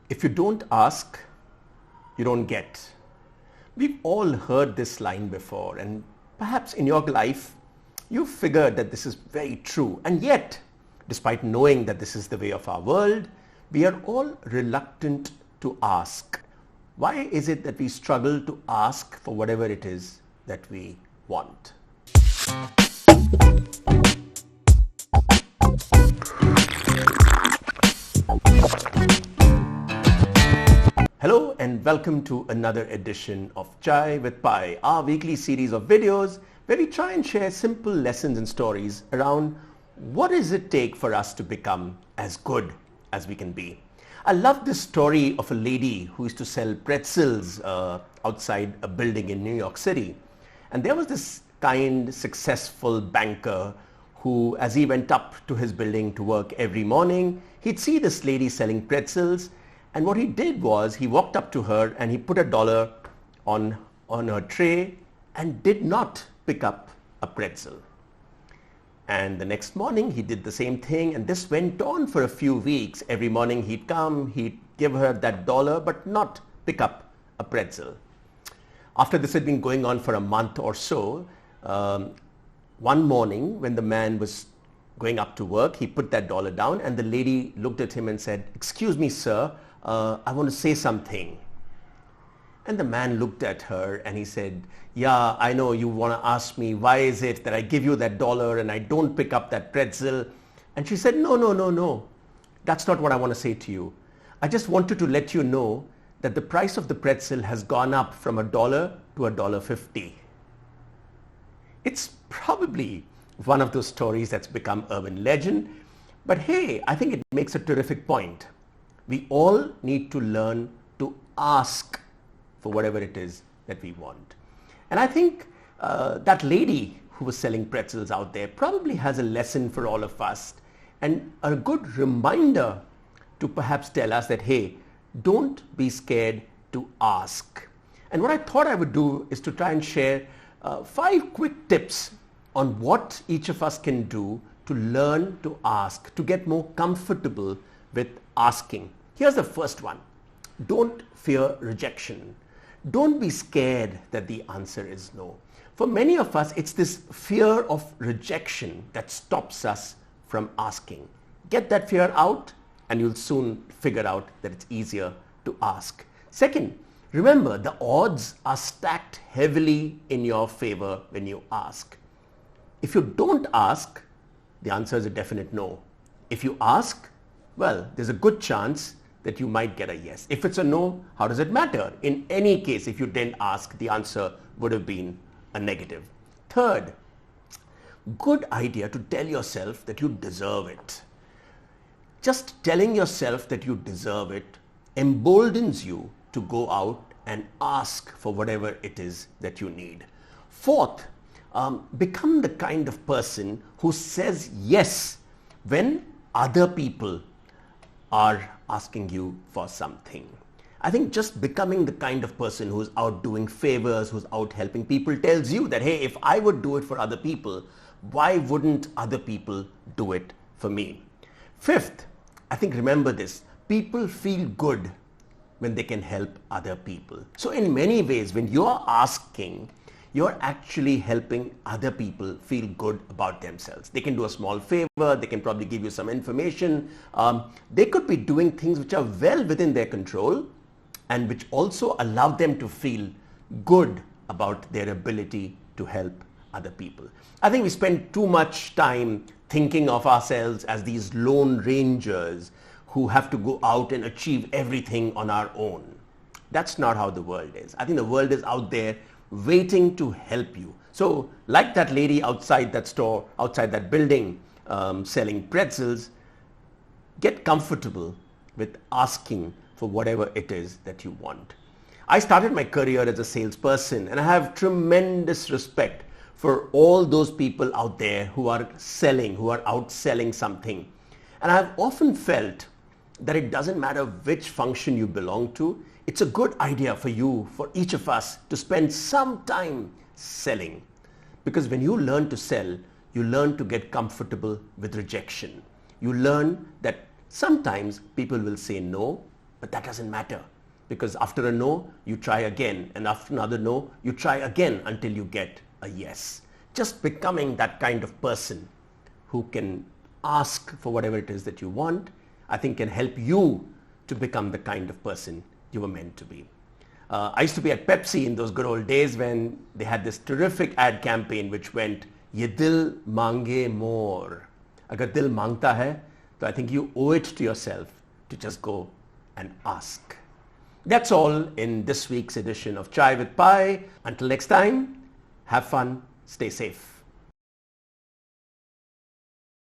If you don't ask, you don't get. We've all heard this line before, and perhaps in your life, you've figured that this is very true. And yet, despite knowing that this is the way of our world, we are all reluctant to ask. Why is it that we struggle to ask for whatever it is that we want? Hello and welcome to another edition of Chai with Pai, our weekly series of videos where we try and share simple lessons and stories around what does it take for us to become as good as we can be. I love this story of a lady who used to sell pretzels outside a building in New York City. And there was this kind, successful banker who, as he went up to his building to work every morning, he'd see this lady selling pretzels. And what he did was he walked up to her and he put $1 on her tray and did not pick up a pretzel. And the next morning he did the same thing, and this went on for a few weeks. Every morning he'd come, he'd give her that $1 but not pick up a pretzel. After this had been going on for a month or so, one morning when the man was going up to work, he put that $1 down and the lady looked at him and said, "Excuse me, sir, I want to say something." And the man looked at her and he said, "Yeah, I know you want to ask me why is it that I give you that $1 and I don't pick up that pretzel." And she said, No. That's not what I want to say to you. I just wanted to let you know that the price of the pretzel has gone up from $1 to $1.50. It's probably one of those stories that's become urban legend. But hey, I think it makes a terrific point. We all need to learn to ask for whatever it is that we want. And I think that lady who was selling pretzels out there probably has a lesson for all of us and a good reminder to perhaps tell us that, hey, don't be scared to ask. And what I thought I would do is to try and share 5 quick tips on what each of us can do to learn to ask, to get more comfortable with asking. Here's the first one. Don't fear rejection. Don't be scared that the answer is no. For many of us, it's this fear of rejection that stops us from asking. Get that fear out and you'll soon figure out that it's easier to ask. Second, remember the odds are stacked heavily in your favor when you ask. If you don't ask, the answer is a definite no. If you ask, well, there's a good chance that you might get a yes. If it's a no, how does it matter? In any case, if you didn't ask, the answer would have been a negative. Third, good idea to tell yourself that you deserve it. Just telling yourself that you deserve it emboldens you to go out and ask for whatever it is that you need. Fourth, become the kind of person who says yes when other people are asking you for something. I think just becoming the kind of person who's out doing favors, who's out helping people tells you that, hey, if I would do it for other people, why wouldn't other people do it for me? Fifth, I think remember this, people feel good when they can help other people. So in many ways, when you're asking, you're actually helping other people feel good about themselves. They can do a small favor, they can probably give you some information. They could be doing things which are well within their control and which also allow them to feel good about their ability to help other people. I think we spend too much time thinking of ourselves as these lone rangers who have to go out and achieve everything on our own. That's not how the world is. I think the world is out there waiting to help you. So like that lady outside that store, outside that building selling pretzels, get comfortable with asking for whatever it is that you want. I started my career as a salesperson and I have tremendous respect for all those people out there who are selling, who are outselling something. And I've often felt that it doesn't matter which function you belong to, it's a good idea for you, for each of us, to spend some time selling. Because when you learn to sell, you learn to get comfortable with rejection. You learn that sometimes people will say no, But that doesn't matter, because after a no, you try again, and after another no, you try again until you get a yes. Just becoming that kind of person who can ask for whatever it is that you want, I think can help you to become the kind of person you were meant to be. I used to be at Pepsi in those good old days when they had this terrific ad campaign which went, "Ye dil mange more." Agar dil mangta hai, so I think you owe it to yourself to just go and ask. That's all in this week's edition of Chai with Pi. Until next time, have fun, stay safe.